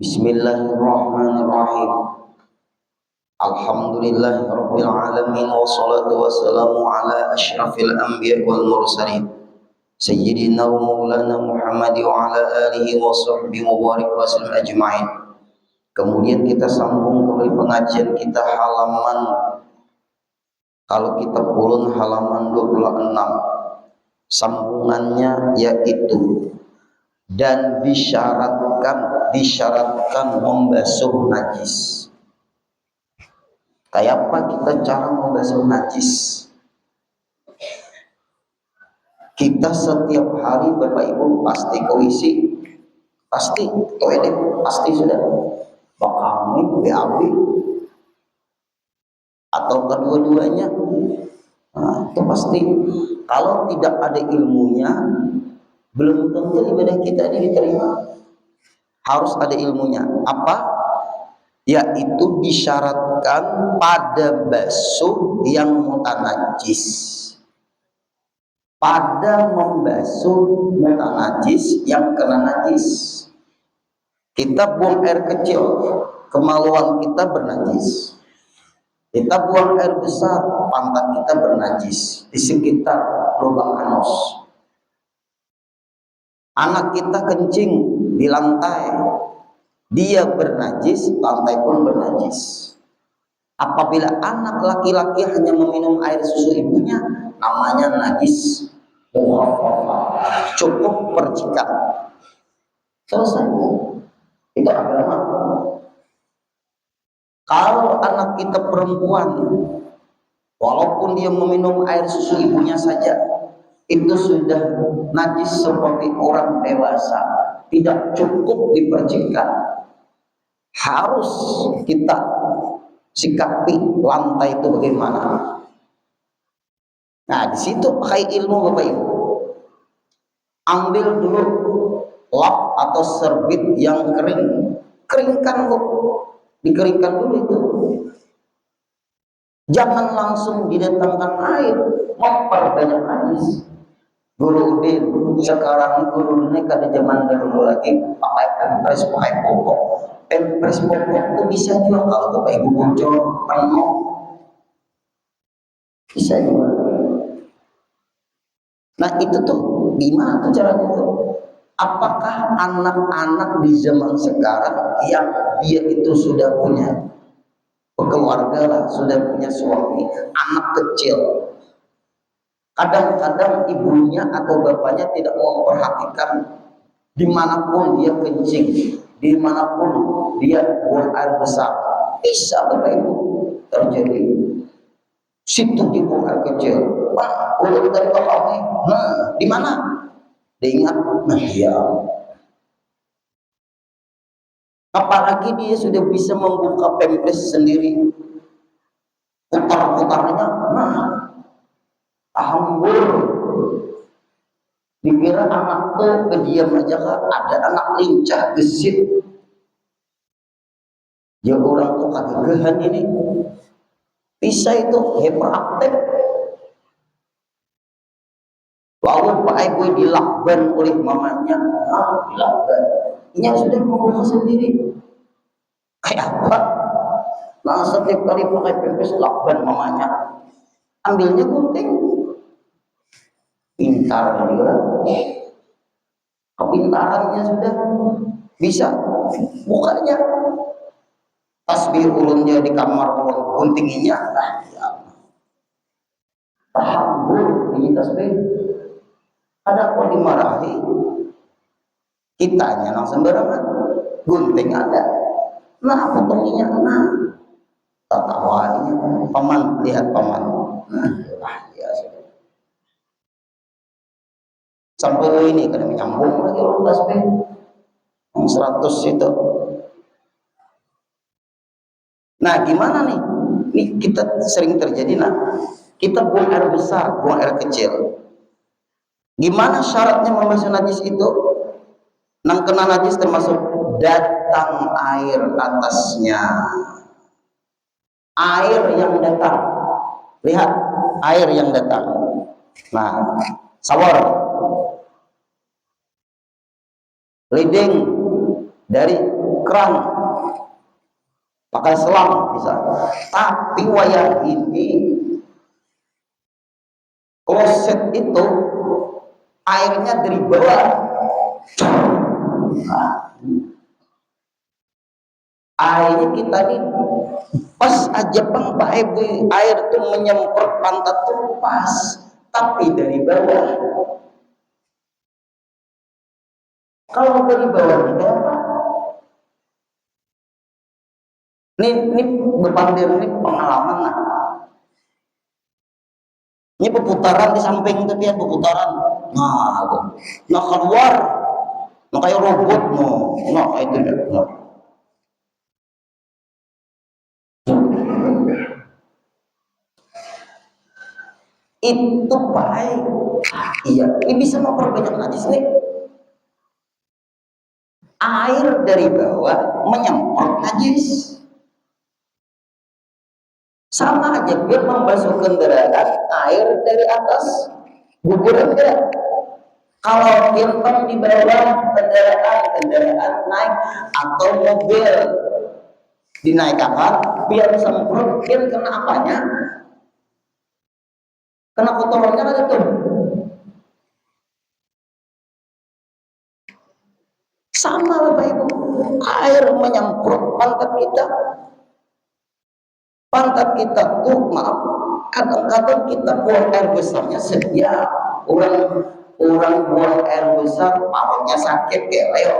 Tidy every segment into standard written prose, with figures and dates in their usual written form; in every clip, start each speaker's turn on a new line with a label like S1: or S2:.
S1: Bismillahirrahmanirrahim. Alhamdulillahirabbil alamin wassalatu wassalamu ala asyrafil anbiya'i wal mursalin sayyidina wa maulana Muhammad wa ala alihi wa sahbihi wa barik wa sallam ajma'in. Kemudian kita sambung kembali pengajian kita halaman, kalau kita pulun halaman 26. Sambungannya yaitu dan disyaratkan membasuh najis. Kayak apa kita cara membasuh najis? Kita setiap hari Bapak Ibu pasti ke WC, pasti toilet, pasti sudah bakami, BAB, atau kedua-duanya. Nah, itu pasti. Kalau tidak ada ilmunya, belum tentu ibadah kita ini diterima. Harus ada ilmunya. Apa? Yaitu disyaratkan pada basuh yang mutanajis. Pada membasuh mutanajis yang kena najis. Kita buang air kecil, kemaluan kita bernajis. Kita buang air besar, pantat kita bernajis di sekitar lubang anus. Anak kita kencing di lantai, dia bernajis, lantai pun bernajis. Apabila anak laki-laki hanya meminum air susu ibunya, namanya najis. Cukup percikan, selesai. Itu agama. Kalau anak kita perempuan, walaupun dia meminum air susu ibunya saja, itu sudah najis seperti orang dewasa, tidak cukup dipercikan. Harus kita sikapi lantai itu bagaimana. Nah, di situ pakai ilmu Bapak Ibu. Ambil dulu lap atau serbit yang kering, keringkan Bu, dikeringkan dulu itu. Jangan langsung didatangkan air, memperbanyak najis. Guru Udin sekarang guru ini kada zaman dahulu lagi pakai pampers, pakai popok. Pampers popok itu bisa juga kalau Bapak Ibu bocor penuh, bisa juga. Nah itu tuh gimana tuh caranya tuh? Apakah anak-anak di zaman sekarang yang dia itu sudah punya keluarga lah, sudah punya suami, anak kecil, kadang-kadang ibunya atau bapaknya tidak mau memperhatikan dimanapun dia kencing, dimanapun dia buang air besar, bisa Bapak Ibu terjadi. Situ dibuang air kecil, Pak, udah dari bapak nih, di mana? Diingat, nah ya. Apalagi dia sudah bisa membuka pampers sendiri, putar-putarnya, alhamdulillah. Dikira anak tuh kediam aja kan, ada anak lincah gesit. Ya orang tuh kegehan ini. Bisa itu hyperaktif. Lalu Pak Ibu dilakban oleh mamanya, dilakban. Ini sudah membuka sendiri. Kayak apa? Nah setiap kali pakai pampers lakban mamanya, ambilnya gunting. Pintar juga, kepintarannya sudah bisa. Bukannya tasbih ulunnya di kamar ulun guntinginya, paham Bu ini tasbih. Ada kok dimarahi, kitanya langsung sembarangan, gunting ada, nah potonginya, nah tatawanya, paman lihat paman, ya sudah. Sampai ini kada menyambung lagi orang tasbih yang 100 itu. Nah gimana nih? Nih kita sering terjadi, nah kita buang air besar, buang air kecil. Gimana syaratnya membasuh najis itu? Nang kena najis termasuk datang air atasnya. Air yang datang. Lihat, air yang datang. Nah, sawar. Leading dari keran, pakai selang bisa. Tapi wayang ini kloset itu airnya dari bawah. Nah, airnya kita ini pas aja bang Pak Ibu, air tuh menyemprot pantat tuh pas, tapi dari bawah. Kalau dari bawah ini apa? Ini berpandir, ini pengalaman lah. Ini peputaran di samping itu dia peputaran. Nah keluar, nah kayak robot, nah itu ya. Nah. Itu baik. Iya, ini bisa memperbanyak najis nih. Air dari bawah menyemprot najis. Sama aja biar membasuh kendaraan, air dari atas gugur enggak. Kalau filter di bawah kendaraan naik atau mobil dinaikkan biar semprot, biar kena apanya? Kena kotorannya kan itu. Sama Bapak Ibu, air menyemprot pantat kita. Pantat kita tuh maaf, kadang-kadang kita buang air besarnya sedia. Orang buang air besar, parutnya sakit kayak leo.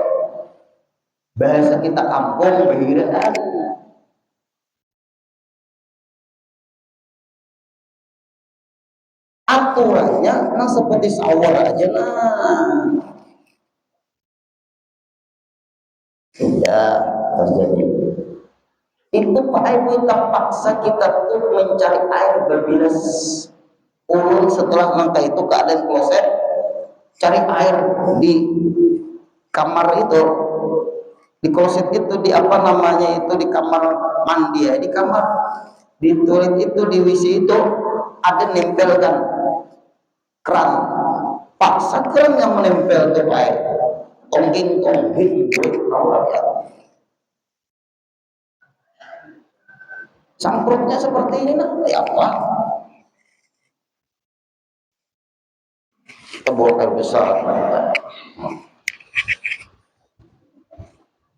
S1: Bahasa kita kampung behiran. Aturannya nah seperti sawar aja sudah terjadi. Itu Pak Ibu terpaksa kita tuh mencari air berbilas. Ulun setelah nangka itu keadaan kloset, cari air di kamar itu, di kloset itu, di apa namanya itu, di kamar mandi ya, di kamar, di toilet itu, di WC itu ada nempelkan keran, paksa keran yang menempel ke air, tongging tahu ya. Semprotnya seperti ini nah, ya apa? Kita bawa air besar.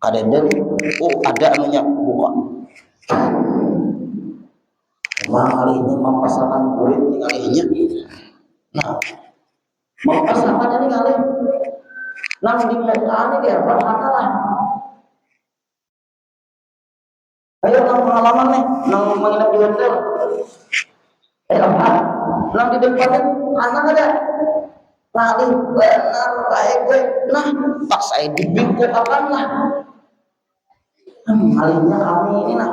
S1: Kadang ada anunya buka. Kalinya mempasakan kulit ini kalinya. Nah, mempasakan ini kali. Nang di muka ini dia apa lah. Ayo nang pengalaman nih, nang menginap di hotel. Apa? Nang di depannya anak ada. Lali benar baik gue. Nah, pas saya dibingkuk akan lah. Malingnya kami ini nah.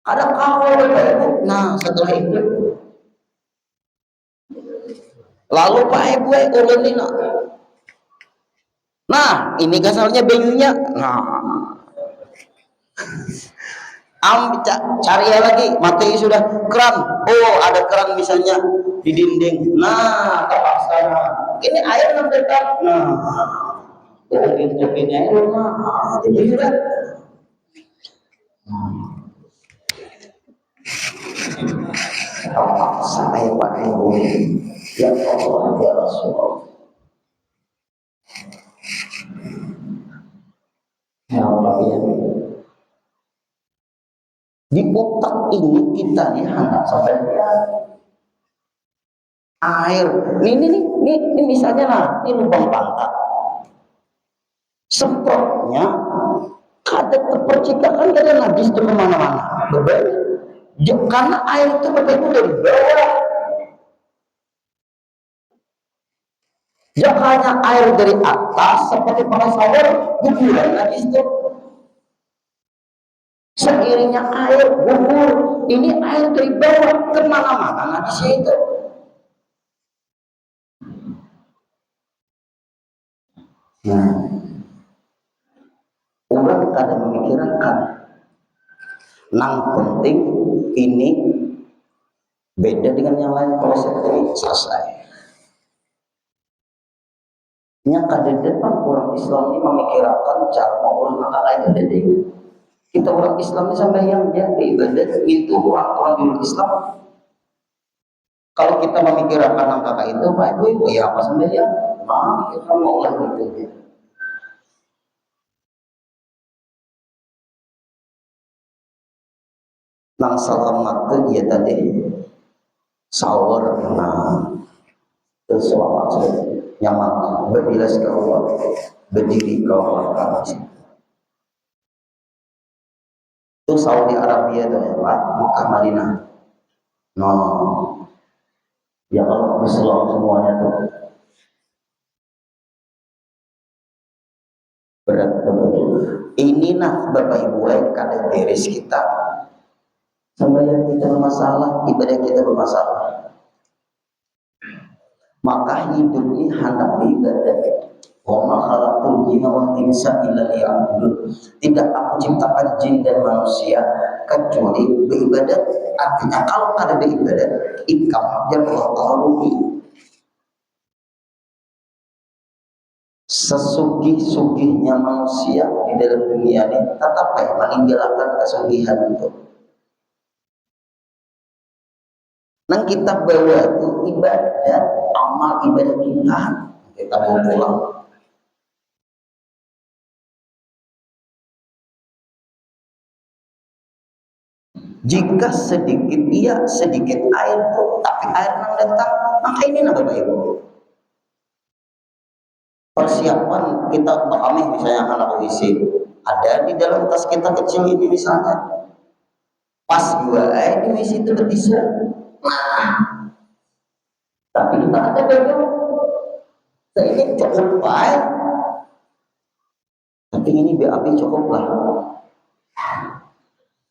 S1: Ada kawal Bapak Ibu. Nah, setelah itu lalu Pak Ibu ulun ini nah, ini kasalnya banyunya. Nah, cari lagi, mati sudah keran. Oh, ada keran misalnya di dinding. Nah, terpaksa. Ini air mendekat. Nah, intipin air. Nah, jadi sudah. Terpaksa air Pak Ibu. Ya Allah, ya Rasulullah. Ya Allah, ya. Di otak ini kita nih hendak sampai air. Ini misalnya lah, ini lubang pantat. Semprotnya ada terpercikkan ada najis itu kemana-mana. Karena air itu betul dari bawah. Jangan air dari atas seperti para sawar guguran najis itu. Seiringnya air gugur, ini air dari bawah kemana-mana najisnya itu. Nah, orang kadang memikirkan, nang penting ini beda dengan yang lain, kalau seperti selesai. nya kadedepan orang Islam ini memikirkan cara mengolah maka itu dede. Kita orang Islam ini sampai yang dia ibadat itu orang di Islam. Kalau kita memikirkan angka itu, Pak Ibu, ya apa sampai yang kita mengolah itu. Nang selamat tuh dia tadi sahur, terus selamat nyaman berbilas ke Allah, berdiri ke Allah. Itu Saudi Arabia itu ya Pak, Mekah Madinah. No, ya kalau Islam semuanya tuh berat betul. Ini nah Bapak Ibu kadang beres kita. Sembahyang kita bermasalah, ibadah kita bermasalah. Maka hidup ini hendak beribadah. Wa ma khalaqtul jinna wal insa illa liya'budun. Tidak aku ciptakan jin dan manusia kecuali beribadat. Artinya kalau ada beribadat, ikam yang Allah rugi. Sesugih-sugihnya manusia di dalam dunia ini tetap meninggalkan kesugihan itu. Nang kita bawa itu ibadah, amal ibadah kita mau pulang. Jika sedikit iya, sedikit air tuh, tapi air nang datang, maka ini nah Bapak Ibu. Persiapan kita untuk kami misalnya anak UIC ada di dalam tas kita kecil ini misalnya. Pas gua ini UIC itu betisnya. Nah, tapi kita ada baju. Saya ini cukup baik. Tapi ini BAB cukup lah.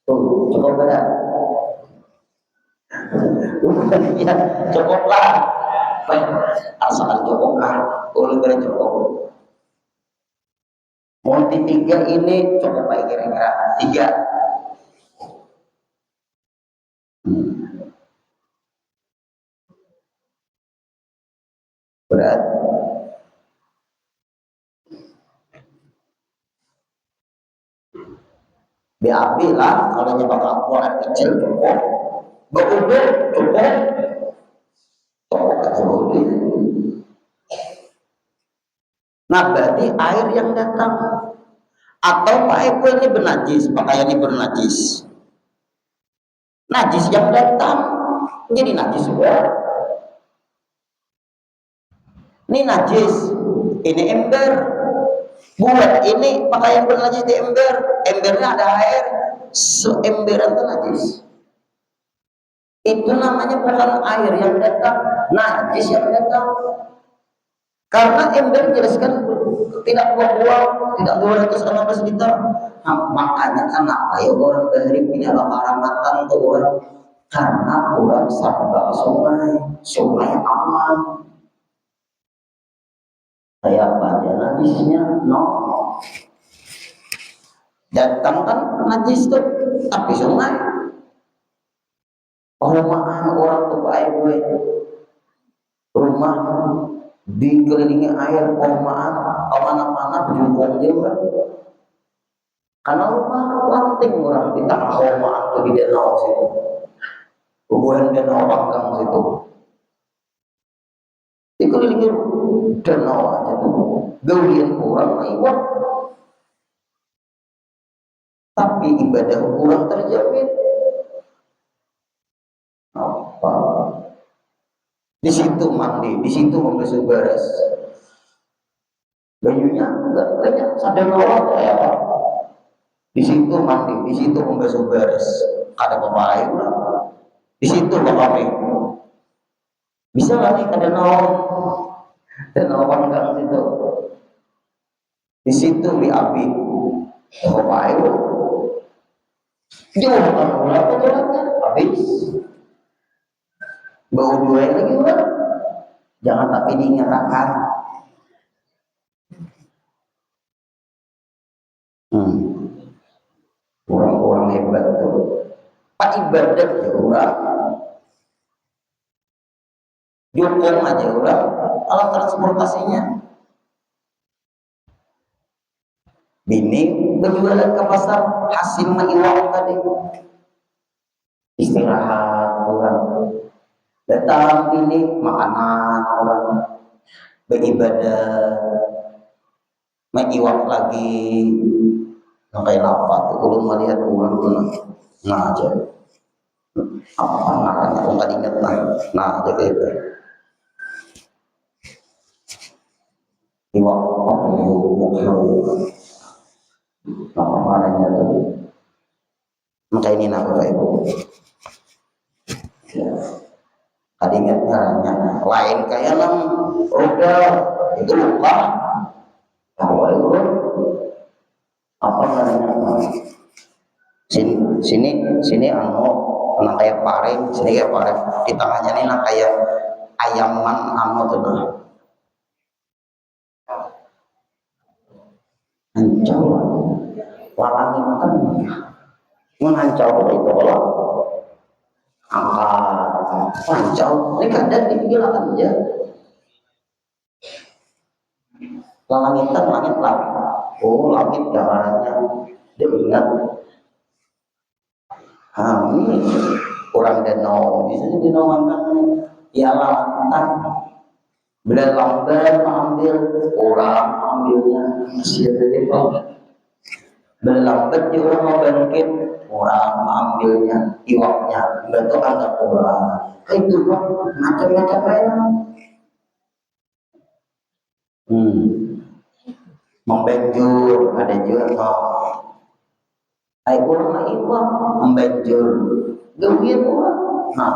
S1: Tuh, cukup ada. Ya, cukup lah. Asalkan cukup lah. Boleh beri cukup. Multi 3 ini cukup baik kira-kira 3. Berat. BAB lah kalau nyepak akuan kecil cukup. Berudah cukup. Nah berarti air yang datang atau Pak ini bernajis, pakaian ini bernajis. Najis yang datang jadi najis juga. Ini najis, ini ember. Buat ini pakaian bernajis di ember, embernya ada air, seemberan itu najis. Itu namanya bukan air yang datang, najis yang datang. Karena ember jelaskan tidak buang-buang, tidak 216 liter. Nah, makanya kenapa ya orang dari punya keharamatan tuh orang? Karena orang sarba sungai aman. Kayak apa ya najisnya? No. Datang kan najis tuh, tapi sungai. Perumahan orang tuh baik gue. Rumah dikelilingi air, perumahan kemana-mana berjubung juga. Karena rumah lanting orang di tengah perumahan tuh di danau situ, hubungan danau Panggang situ, dikelilingi danau aja tuh, gaulian orang lewat. Tapi ibadah kurang terjamin. Apa? Di situ mandi, di situ membasuh beres. Bajunya enggak banyak, sadar orang kayak apa? Di situ mandi, di situ membasuh beres. Ada pemain lah. Di situ kami. Bisa nggak nih ada nawang dan nawang Panggang situ. Di situ di Abi. Pemain. Jauh kan berapa jalannya? Habis. Bau dua lagi udah. Jangan tapi dinyatakan. Orang-orang hebat tuh. Pak ibadah ya orang. Jukung aja orang. Alat transportasinya. Bini berjualan ke pasar, hasil mah iwak tadi. Istirahat orang. Datang bini makanan orang. Beribadah. Main iwak lagi. Kayak apa tuh? Kalau melihat orang tuh nah aja. Apa namanya? Aku nggak ingat nah. Nah aja kayak itu. Iwak apa yuk? Apa namanya tuh? Maka ini nama ibu. Ya. Tadi ingat caranya. Lain kayak nang roda itu lupa. Apa itu? Apa namanya? Sini anu nang kayak paring, sini kayak paring. Di tengahnya ini nang kayak ayaman anu tuh nah. Hancur. Walang itu menghancur itu kalau angkat hancur ini kadang dibilang aja langitan langit lah oh langit gambarannya dia ingat ini orang danau bisa dinamakan ya langitan bila lambat mengambil orang ambilnya masih ada di bawah berlambat dia orang mau bangkit orang mengambilnya iwaknya berarti ada orang itu macam-macam lain membanjur ada juga ay orang iwak membanjur gawin orang nah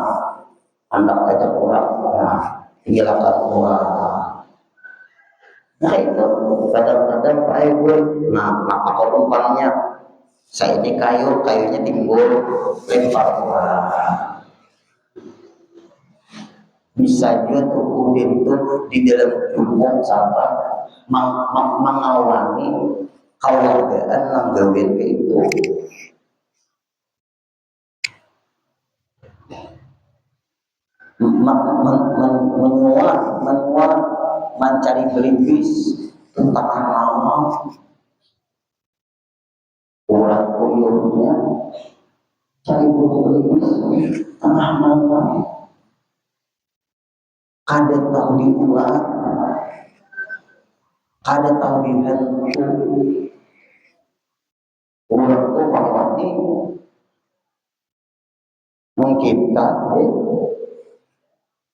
S1: anak kata orang nah hilakan orang nah itu kadang-kadang pakai gue nah apa umpamanya saya ini kayunya timbul lempar orang bisa juga tuh udin tuh di dalam jumlah sampah mengawani keluargaan nanggawin ke itu menyuap mencari belibis tentang hal orang kuyurnya cari belibis tengah malam kada tahu diulang kada tahu dihantu orang tuh pasti mengcipta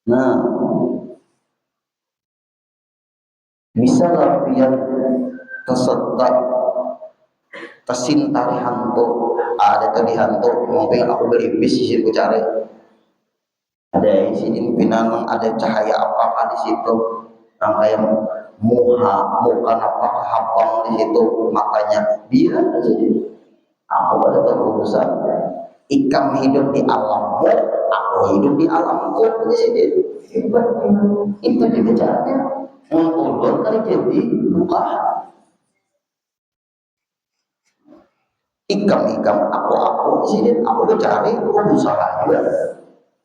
S1: nah bisa lapian kesetak kesintari hantu ada tadi hantu mungkin aku beli bis di situ cari ada isi pimpinan ada cahaya apa di situ rangkaian muka apa habang di situ matanya biar aja aku ada terurusan ikam hidup di alammu aku hidup di alamku di sini itu juga caranya mengulur kali jadi buka ikam aku di sini aku mencari aku berusaha juga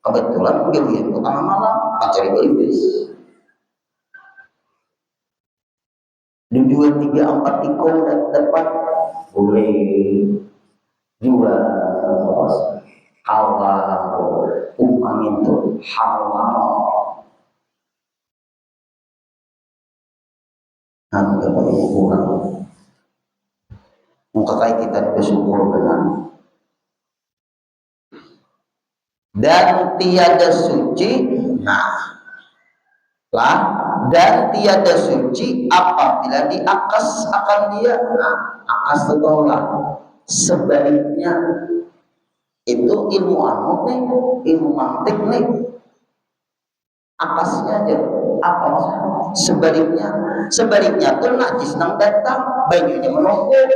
S1: kebetulan kemudian ke tengah malam mencari iblis di 2, 3, 4 tikung dan depan boleh juga halal angin itu halal nah tidak perlu ukuran mengkakai kita bersyukur dengan dan tiada suci dan tiada suci apabila diakas akan dia akas setolak sebaliknya itu ilmu nih ilmu mantik nih akasnya aja apa maksudnya sebaliknya tuh najis nang datang bajunya merokok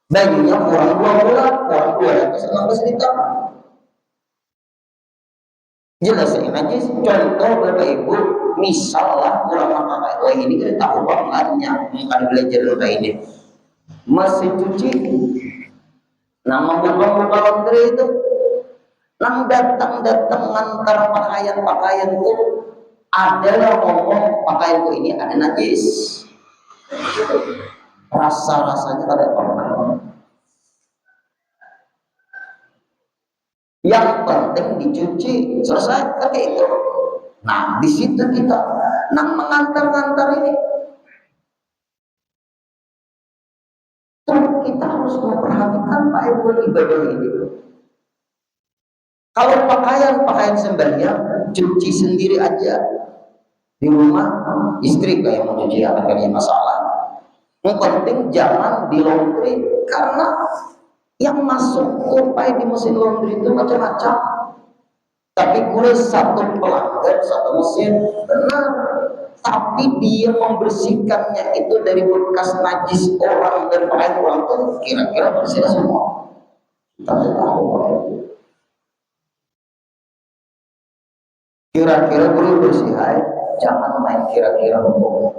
S1: bajunya kurang 2 bulan kurang 216 liter jelas ini najis contoh bapak ibu misalnya orang makan wah ini kita tahu bangetnya bukan belajar kayak ini masih cuci nama buka laundry itu nang datang ngantar pakaian itu adalah ngomong pakaianku ini ada najis Rasa-rasanya kada pernah. Yang penting dicuci, selesai kan kayak itu. Nah, di situ kita nang mengantar-ngantar ini. Kita harus memperhatikan Pak Ibu ibadah ini. Kalau pakaian sembahyang cuci sendiri aja di rumah, istri kayak mau cuci akan kalian masalah. Yang penting jangan di laundry, karena yang masuk tupai di mesin laundry itu macam-macam. Tapi gue satu pelanggan satu mesin benar, tapi dia membersihkannya itu dari bekas najis orang dan pakaian orang tuh kira-kira bersih semua. Kita tahu kira-kira boleh bersih, jangan main kira-kira hukum.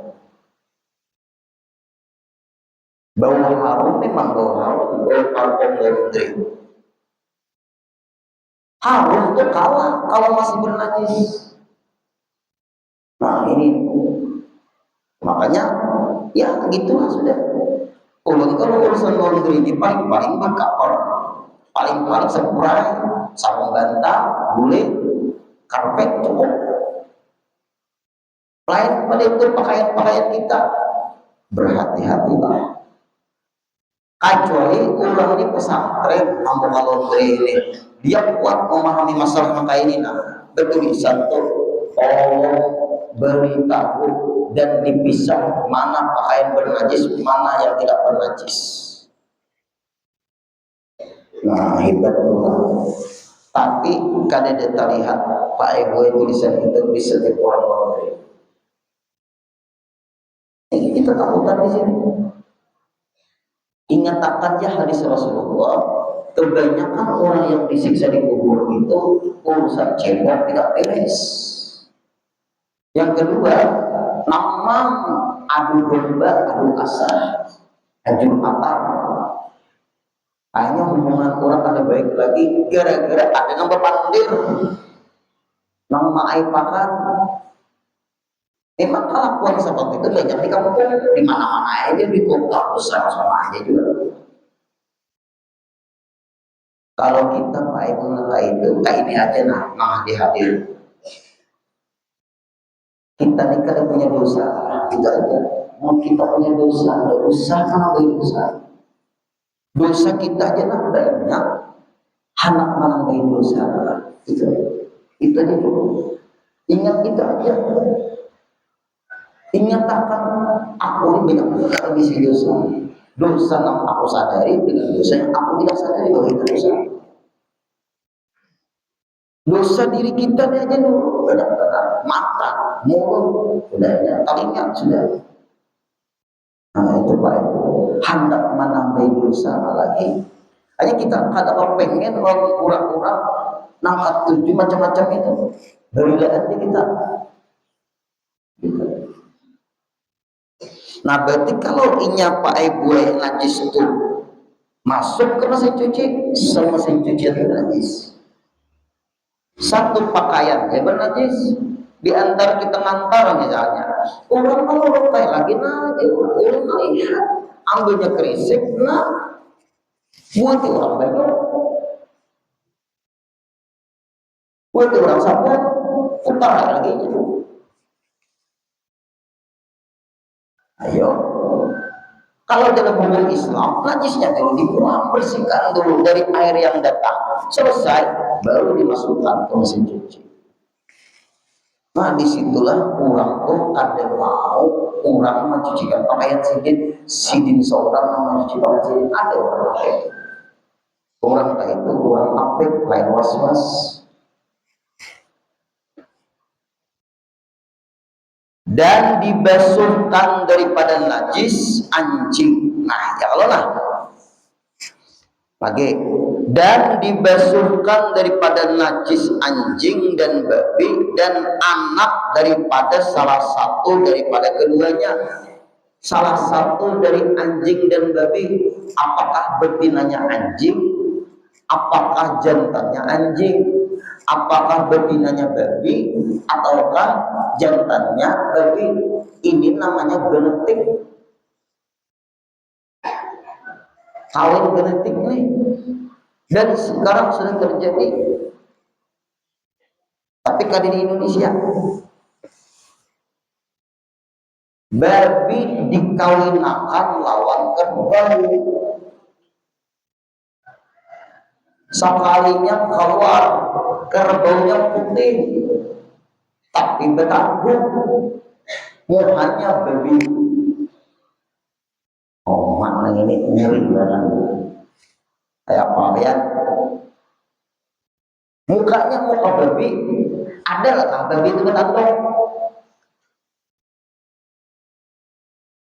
S1: Bau harum memang bau harum, bau parfum laundry. Harum itu kalah kalau masih bernajis. Nah ini makanya ya gitulah sudah. Ulun kalau urusan laundry ini paling berkapal, paling spray, sabun bantal, guling, karpet cukup. Lain pada itu pakaian kita, berhati-hatilah. Kecuali orang ini pesantren mampu laundry ini, dia kuat memahami masalah maka ini. Nah bertulisan tuh tolong beritahu dan dipisah mana pakaian bernajis, mana yang tidak bernajis. Nah hebat tuh. Tapi kada terlihat Pak Ibu tulisan itu di setiap orang laundry. Ini kita takutan di sini. Ingat aja hadis Rasulullah, kebanyakan orang yang disiksa di kubur itu urusan cebok tidak beres. Yang kedua, namam adu domba, adu asar, adu atar. Hanya hubungan orang ada baik lagi gara-gara ada yang berpandir, nama aipakan. Memang kelakuan seperti itu banyak di kampung, di mana-mana aja, di kota besar sama aja juga. Kalau kita Pak Ibu itu kayak ini aja nah dihadir. Kita ini kada punya dosa, kita aja. Mau kita punya dosa, ada usaha mana baik dosa. Dosa kita aja nah banyak, anak mana baik dosa. Itu aja dulu. Ingat itu aja. Ingat akan aku ini banyak kali bisa dosa yang aku sadari dengan dosa yang aku tidak sadari bahwa itu dosa. Dosa diri kita aja dulu benar-benar mata, mulut, udahnya telinga sudah. Nah itu baik. Hendak menambah dosa lagi. Hanya kita kadang pengen kurang-kurang nangkat tujuh macam-macam itu. Berbeda kita. Gitu. Nah berarti kalau inya Pak Ibu najis itu masuk ke mesin cuci, semua mesin cuci itu najis. Satu pakaian ya bernajis. Di antara kita ngantar misalnya, orang mau kayak lagi nanti orang melihat ambilnya kerisik, nah buat orang baik, buat orang sabar, putar lagi. Ayo, kalau dalam hukum Islam, najisnya dulu dibuang, bersihkan dulu dari air yang datang, selesai, baru dimasukkan ke mesin cuci. Nah disitulah orang tuh ada mau orang mencucikan pakaian sidin seorang mencuci pakaian sidin, ada orang lain. Orang itu orang apik, lain was-was. Dan dibasuhkan daripada najis anjing. Nah ya kalau lah lagi, dan dibasuhkan daripada najis anjing dan babi dan anak daripada salah satu daripada keduanya. Salah satu dari anjing dan babi, apakah betinanya anjing, apakah jantannya anjing, apakah betinanya babi, ataukah jantannya babi. Ini namanya genetik. kawin genetik nih, dan sekarang sudah terjadi. Tapi kalau di Indonesia babi dikawinakan lawan kerbau, sekalinya keluar kerbaunya putih tapi bertanggung, mukanya babi. Oh, makna ini ngeri banget. Kayak apa ya? Mukanya muka babi, ada lah babi itu bertanduk.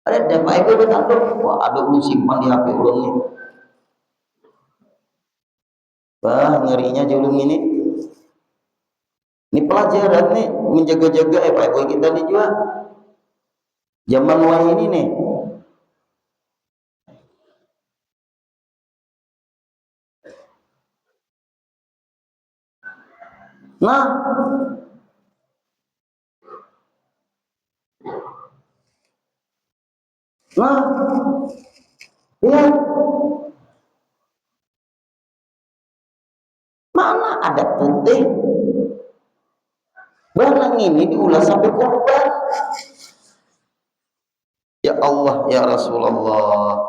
S1: Ada dapat itu bertanduk. Wah, ada belum simpan di HP ulun nih. Wah, ngerinya julung ini. Ini pelajaran nih, menjaga-jaga Pak Ibu kita nih juga. Zaman wah ini nih. Nah, lihat, mana ada putih? Barang ini diulas sampai korban. Ya Allah, ya Rasulullah.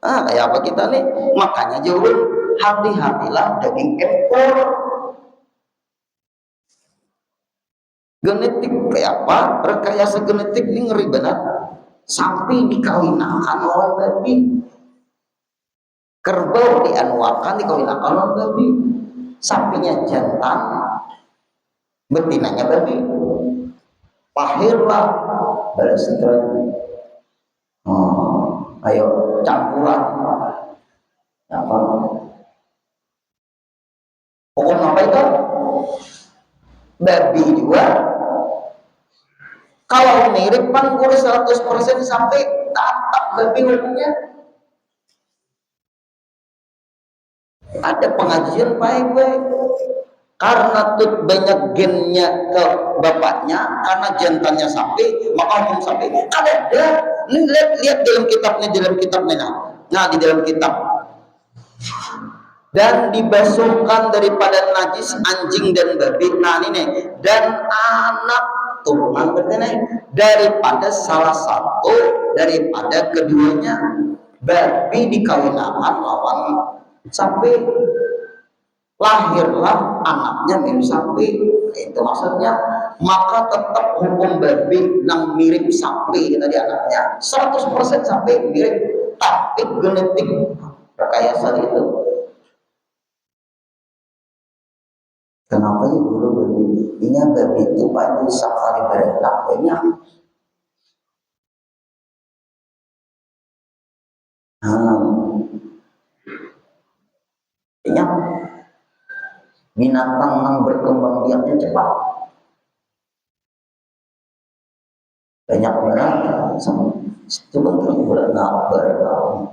S1: Kayak apa kita nih? Makanya jauh hati-hatilah daging ekor. Genetik kayak apa? Rekayasa genetik ini ngeri banget. Sapi dikawinakan oleh babi, kerbau dianuakan dikawinakan oleh babi, sapinya jantan, betinanya babi. Lahirlah balas ayo campuran apa? Pokoknya apa itu? Babi juga. Kalau mirip panggul 100% sampai tatap babi ngomongnya. Ada pengajian baik-baik. Karena tuh banyak gennya ke bapaknya, karena jantannya sapi, maka hukum sapi. Ada. Lihat dalam kitabnya. Nah, di dalam kitab. Dan dibasuhkan daripada najis anjing dan babi. Nah ini nih, dan anak turunan berarti daripada salah satu daripada keduanya, babi dikawinakan lawan sapi, lahirlah anaknya mirip sapi. Itu maksudnya, maka tetap hukum babi yang mirip sapi tadi anaknya 100% sapi mirip, tapi genetik rekayasa itu. Kenapa ya dulu babi? Ini babi itu banyak sekali berenak banyak. Ini binatang yang berkembang biaknya cepat. Banyak berenang, coba terus berenang.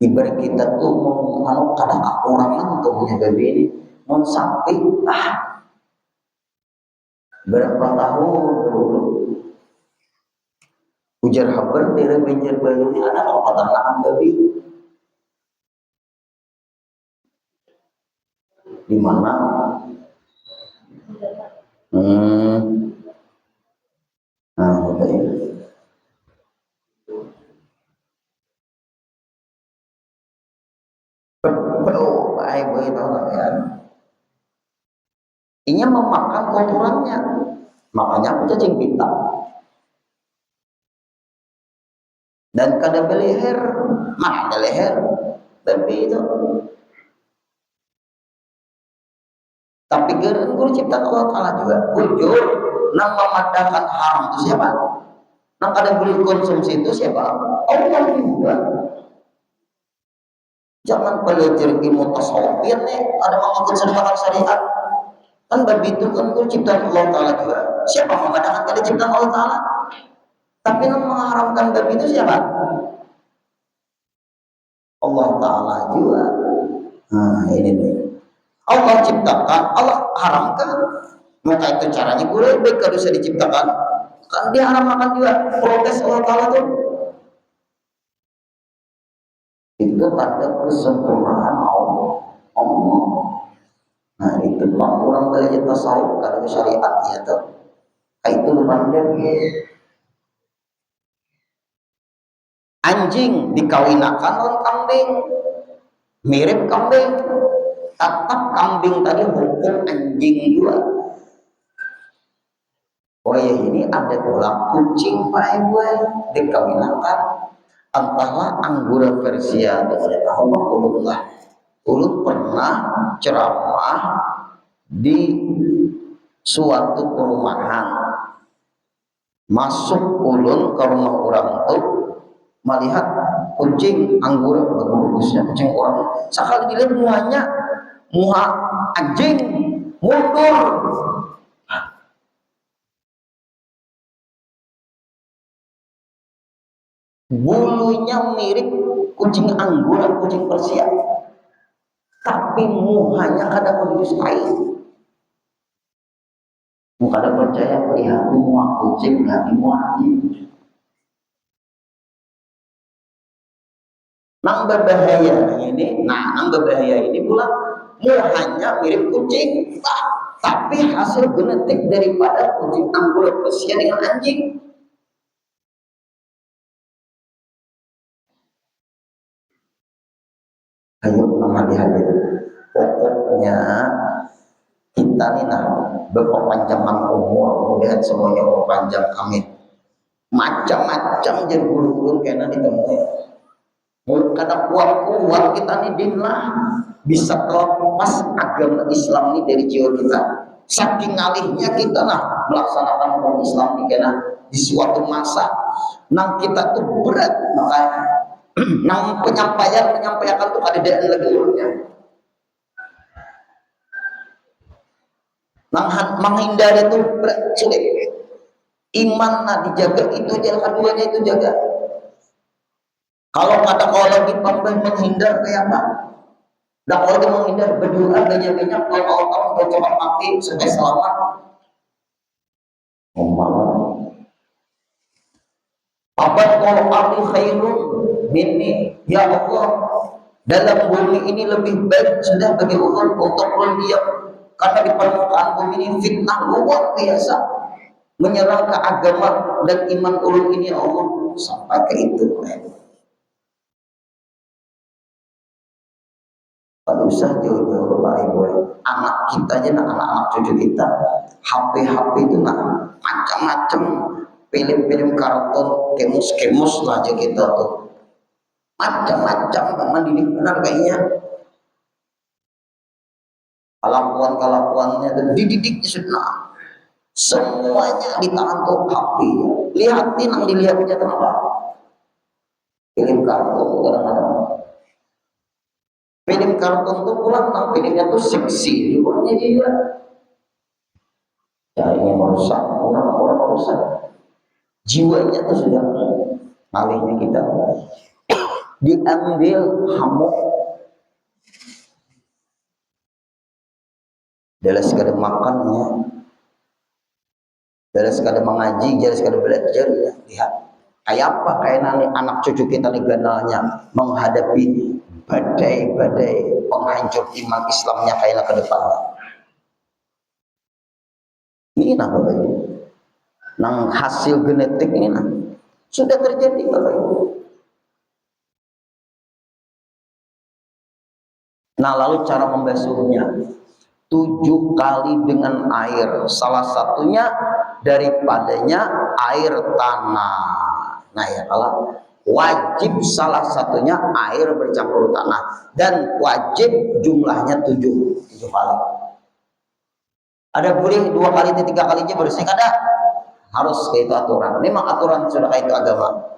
S1: Ibarat kita tuh mau kadang orang untuk punya babi ini, mau sampai berapa tahun dulu ujar haber dari Banjar Baru ini ada peternakan babi di mana baik ya. Ini memakan kotorannya, makanya cacing pita. Dan kada beleher, mana ada leher babi itu. Tapi guru ciptaan Allah Ta'ala juga ujur nang memadakan haram itu siapa? Nang kada boleh konsumsi itu siapa? Allah juga. Jangan belajar ilmu tasawuf nih, ada mengikut sedekah syariat. Kan babi itu kan ciptaan Allah Ta'ala juga. Siapa mengadakan kada ciptaan Allah Ta'ala? Tapi yang mengharamkan babi itu siapa? Allah Ta'ala juga. Nah ini nih, Allah ciptakan, Allah haramkan. Maka itu caranya boleh baik kalau bisa diciptakan. Kan dia haramkan juga, protes Allah Ta'ala tuh. Itu tanda kesempurnaan Allah. Nah itu bang orang belajar tasawuf kalau syariat ya tuh itu pandai. Anjing dikawinakan non kambing, mirip kambing, tetap kambing tadi hukum anjing juga. Oh ya ini ada pula kucing Pak Ibu dikawinakan antara Anggura Persia dengan Rasulullah. Ulut pernah ceramah di suatu perumahan, masuk ulun ke rumah orang tuh melihat kucing Anggura bagusnya kucing orang sekali dilihat muha anjing mundur. Bulunya mirip kucing Anggura, kucing Persia, tapi muhanya kada kudus kain. Muka ada percaya lihat muha kucing, lihat muha anjing. Nang berbahaya ini pula muhanya mirip kucing, tapi hasil genetik daripada kucing Anggura Persia dengan anjing. Ayo hati-hati. Pokoknya kita nih berperpanjangan umur, melihat semuanya berpanjang amin. Macam-macam jadi guru-guru kena ditemui. Karena kuat kita nih dinlah bisa lepas agama Islam ini dari jiwa kita. Saking alihnya kita melaksanakan hukum Islam ini kena di suatu masa. Nang kita tuh berat makanya. Nang penyampaian tuh ada daan lagi urutnya. Nang menghindari itu sulit. Iman dijaga itu jalan keduanya itu jaga. Kalau kata kalau lagi menghindar kayak apa? Dan kalau dia menghindar berdoa banyak-banyak kalau Allah udah cepat mati supaya selamat. Abad kalau arti khairun minni ya Allah, dalam bumi ini lebih baik sudah bagi Allah untuk diam, karena di permukaan bumi ini fitnah luar biasa menyerang ke agama dan iman ulun ini Allah sampai ke itu. Pada usah jauh-jauh Pak Ibu, anak kita aja anak-anak cucu kita HP itu macam-macam film-film kartun kemus lah aja kita tuh macam-macam mendidik benar kayaknya kelakuannya dan dididiknya sudah semuanya di tangan tuh HP. Lihatin yang dilihatnya kenapa film kartun kadang-kadang film kartun tuh pulang filmnya tuh seksi pokoknya dia ya ini merusak orang merusak jiwanya tuh sudah alihnya kita diambil hamuk dalam sekadar makannya, dalam sekadar mengaji, dalam sekadar belajar ya. Lihat kayak apa kayak nanti anak cucu kita nih ganalnya menghadapi badai-badai penghancur iman Islamnya kayak ke depannya. Ini Bapak Ibu. Nang hasil genetik ini sudah terjadi Bapak Ibu. Nah lalu cara membasuhnya 7 kali dengan air, salah satunya daripadanya air tanah. Nah ya kalau wajib salah satunya air bercampur tanah dan wajib jumlahnya 7 kali. Ada boleh 2 kali, 3 kali aja bersih kada? Harus kayak itu aturan. Memang aturan sudah kayak itu agama.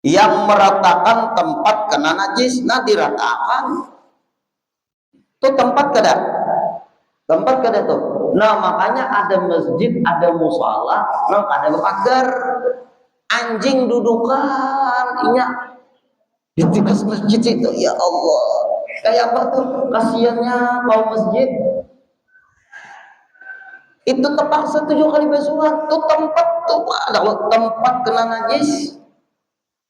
S1: Yang meratakan tempat kena najis, diratakan. Itu tempat kada tuh. Nah makanya ada masjid, ada musala, ada pagar. Anjing dudukan, inya di tikas masjid itu, ya Allah. Kayak apa tuh? Kasiannya kaum masjid. Itu terpaksa 7 kali basuhan. Itu tempat tuh, ada tempat kena najis.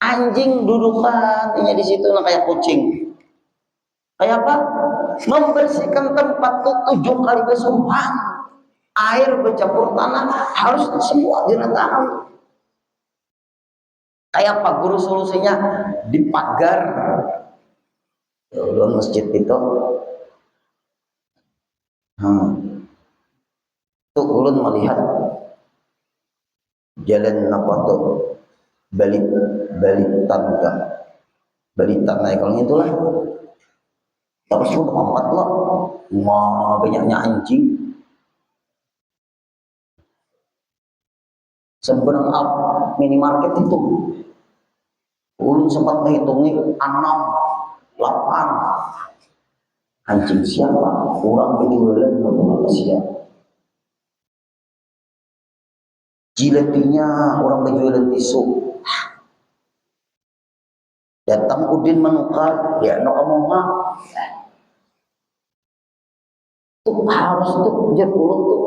S1: Anjing dudukannya di situ nah kayak kucing. Kayak apa? Membersihkan tempat itu 7 kali bersumpah. Air bercampur tanah harus semua diratakan. Kayak apa guru solusinya? Dipagar. Ulun masjid itu. Tuh ulun melihat jalan apa tuh? Balitan kan. Balitan kalau itulah. Terus udah empat lah. Wah, banyaknya anjing. Seberang minimarket itu ulun sempat menghitungi 6, 8 anjing. Siapa? Orang berjualan apa siapa? Jiletinya orang berjualan tisu. Datang Udin menukar, ya no kamu mah. Tuh harus tuh ujar ulun tuh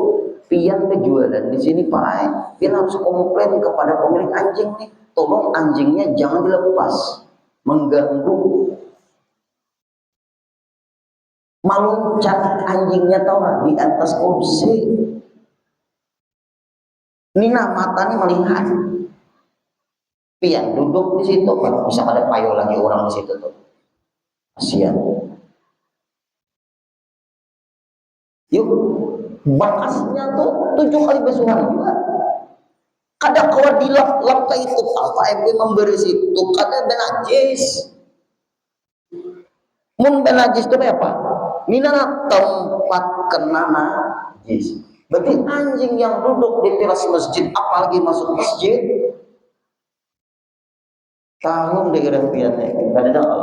S1: pian berjualan di sini Pak. Pian harus komplain kepada pemilik anjing nih. Tolong anjingnya jangan dilepas, mengganggu. Meluncat anjingnya tahu nggak di atas kursi. Nina matanya melihat. Pian duduk di situ, bisa ada payo lagi orang di situ tuh. Kasihan. Yuk, bakasnya tuh 7 kali besuhan juga. Kada kawan dilap-lap kayak itu, apa yang memberi situ, kada benajis. Mun benajis itu apa? Mina tempat kena najis. Berarti anjing yang duduk di teras masjid, apalagi masuk masjid, tahun di piannya, kada ada.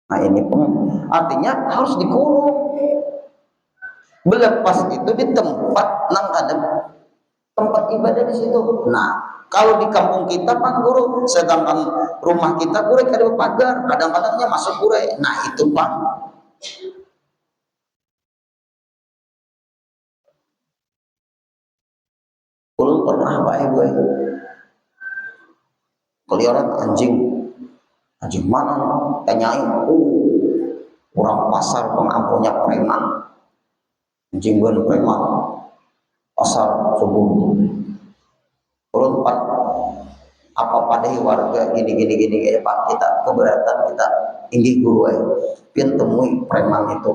S1: Nah ini pun artinya harus dikurung. Melepas itu di tempat nang kadang tempat ibadah di situ. Nah, kalau di kampung kita Pak Guru, sedangkan rumah kita kure kada pagar, kadang-kadangnya masuk kure. Nah, itu Pak. Ulun pernah Pak Ibu. Keliaran anjing. Anjing mana? Tanyain. Orang pasar pengampunya preman. Anjing gue preman. Pasar subuh. Ulun Pak, apa pada warga gini ya Pak, kita keberatan, kita inggih guru pian temui preman itu,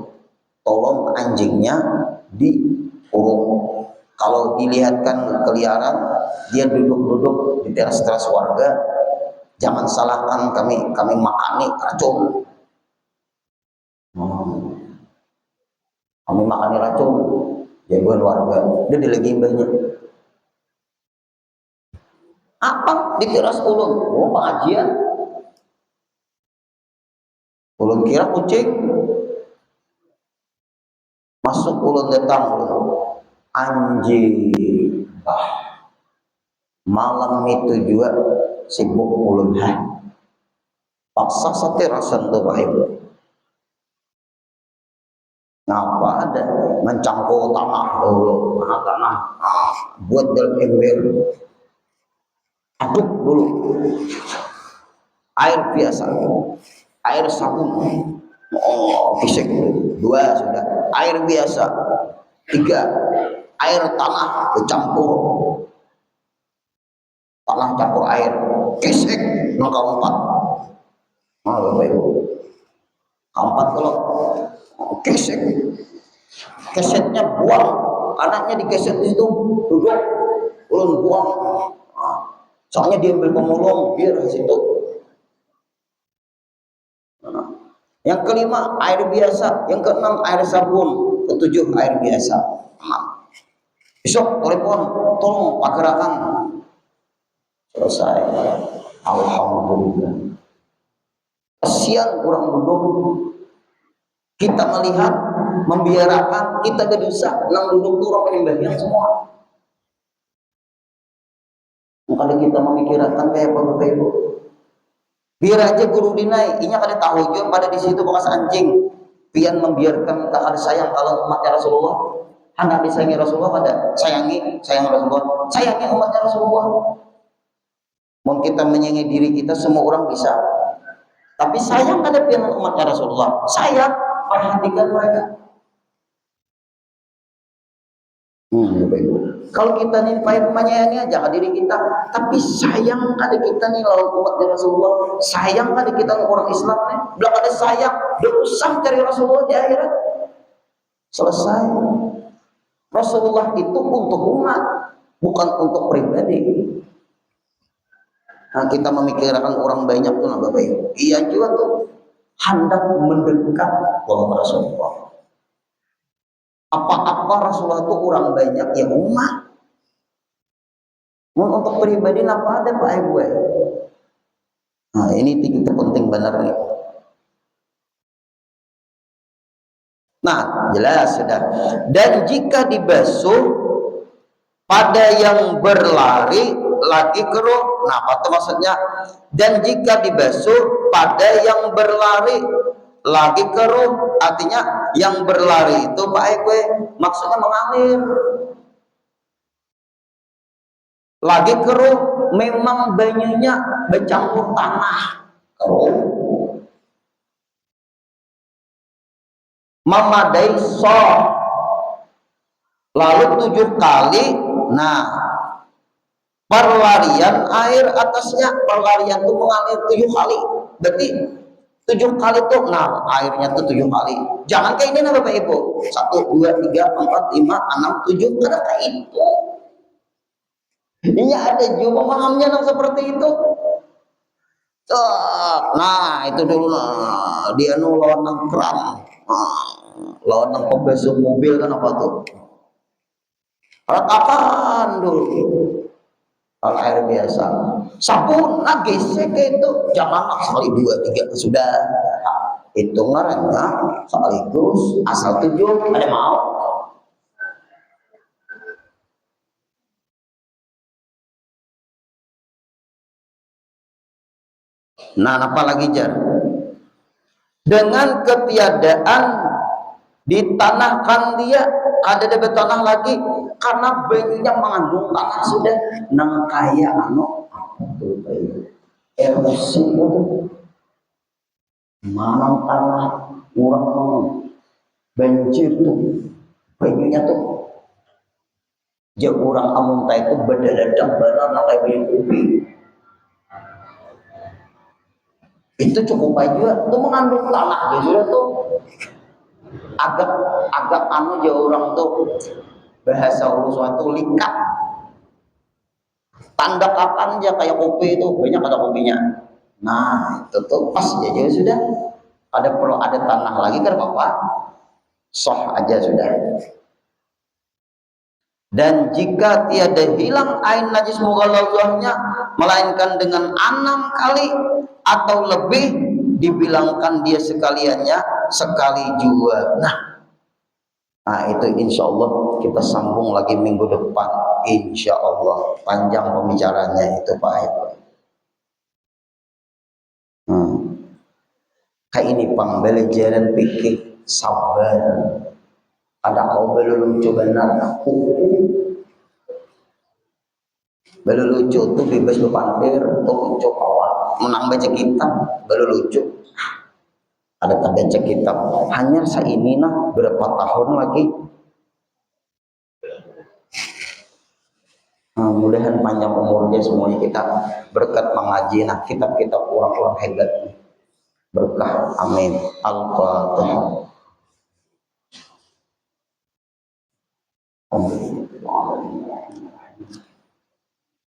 S1: tolong anjingnya dikurung. Kalau dilihatkan keliaran dia duduk-duduk di teras-teras warga, jangan salahkan kami makani racun. Kami makani racun jagoan warga, dia dilegimbahnya. Apa di teras ulun? Oh, pengajian. Ulun kira kucing. Masuk ulun datang ulun. Anjing. Malam itu juga sibuk ulun. Paksa satirasan tuh Pak Ibu. Ngapa ada mencangkul tanah dulu, tanah buat dalam ember. Aduk dulu air biasa, air sabun, pisik 2 sudah, air biasa 3, air tanah bercampur, tanah campur air, pisik angka 4. Bapak Ibu, 4 kalau pisik, kesetnya buang, anaknya dikeset di situ, duduk, ulun buang. Soalnya dia ambil pemulung biar di situ. Yang kelima air biasa, yang keenam air sabun, ketujuh air biasa. Besok telepon, tolong pagerakan. Selesai. Alhamdulillah. Kasihan kurang duduk. Kita melihat, membiarkan, kita gedusa, nang duduk tuh orang pengen semua. Kalau kita memikirkan kayak apa Bapak Ibu, biar aja guru dinai, inya kada tahu juga pada di situ bekas anjing, pian membiarkan tak ada sayang kalau umatnya Rasulullah. Hendak disayangi Rasulullah pada sayang Rasulullah, sayangi umatnya Rasulullah. Mau kita menyayangi diri kita, semua orang bisa. Tapi sayang pada pilihan umatnya Rasulullah, sayang, perhatikan mereka. Bapak Ibu. Kalau kita nih menyayangi aja ke diri kita, tapi sayang pada kita nih lawan umatnya Rasulullah, sayang pada kita nih orang Islam nih, belum ada sayang, belum usah cari Rasulullah di akhirat. Selesai. Rasulullah itu untuk umat, bukan untuk pribadi. Nah, kita memikirkan orang banyak tuh, nah Bapak Ibu. Iya juga tuh, hendak mendekat kepada Rasulullah. Apa-apa Rasulullah itu orang banyak ya umat. Untuk pribadi apa ada Pak Ibu? Nah ini kita penting benar nih. Nah jelas sudah. Dan jika dibasuh pada yang berlari lagi keruh. Nah apa itu maksudnya? Dan jika dibasuh pada yang berlari lagi keruh, artinya yang berlari itu Pak Ibu maksudnya mengalir. Lagi keruh, memang banyunya bercampur tanah keruh. Memadai lalu 7 kali. Nah perlarian air atasnya, perlarian itu mengalir 7 kali, berarti 7 kali itu, nah airnya itu 7 kali. Jangan kayak ini nah Bapak Ibu, 1, 2, 3, 4, 5, 6, 7, ada kayak itu. Iya ada juga pemahamnya yang seperti itu. Nah itu dulu nah dia lawan nang keram, lawan nang pembasuh mobil kan apa tuh? Ratakan dulu. Kalau air biasa, sabun nah gesek itu, jangan sekali 2, 3 sudah. Hitungannya sekaligus asal 7 ada mau. Nah, apalagi jar? Dengan ketiadaan ditanahkan dia, ada di tanah lagi karena banyunya mengandung tanah sudah nang kaya erosi itu manang tanah kurang banjir tuh banyunya tuh jauh orang amunta itu berdadang benar nak kayak kopi. Itu cukup baik juga itu mengandung tanah gitu tuh agak jauh orang tuh bahasa suatu likat tanda kapan aja kayak kopi itu banyak ada kopinya. Nah itu tuh pas aja sudah perlu ada tanah lagi kan Bapak soh aja sudah. Dan jika tiada hilang ain najis mughalladhahnya melainkan dengan 6 kali atau lebih dibilangkan dia sekaliannya sekali juga. Nah itu insya Allah kita sambung lagi minggu depan insya Allah panjang pembicaranya itu Pak Ibu. Kayak ini pembelajaran pikir sabar. Ada kau belum lucu benar belum lucu tuh bebas berpandir tuh lucu kawan menang baca kitab belum lucu ada baca kitab hanya ini nah berapa tahun lagi. Mudahan panjang umurnya semuanya kita berkat mengaji nah kitab-kitab orang-orang hebat berkah amin. Al-Fatihah.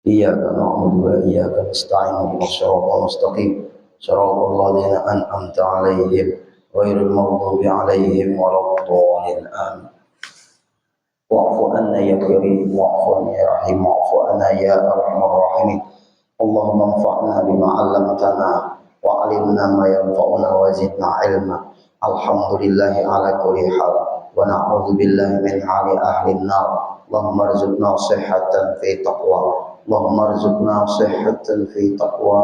S1: Iyyaka na'budu wa iyyaka nasta'in ihdinas siratal mustaqim siratal ladzina an'amta 'alaihim ghairil maghdubi 'alaihim waladdallin amin. Wa'fu anna ya karim wa'fu ya rahim wa'fu anna ya arhamar rahimin. Allahumma anfa'na bima 'allamtana wa 'allimna ma yanfa'una wa zidna 'ilma. Alhamdulillahi 'ala kulli hal wa na'udzu billahi min hali ahli an-nar. Allahumma arzuqna sihhatan fi taqwa اللهم ارزقنا صحة في تقوى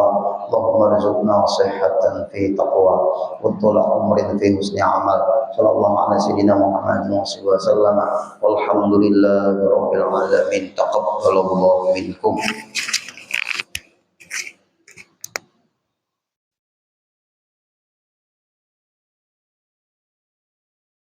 S1: اللهم ارزقنا صحة في تقوى وطول عمر في حسن عمل صلى الله على سيدنا محمد وسلم والحمد لله رب العالمين تقبل الله منكم.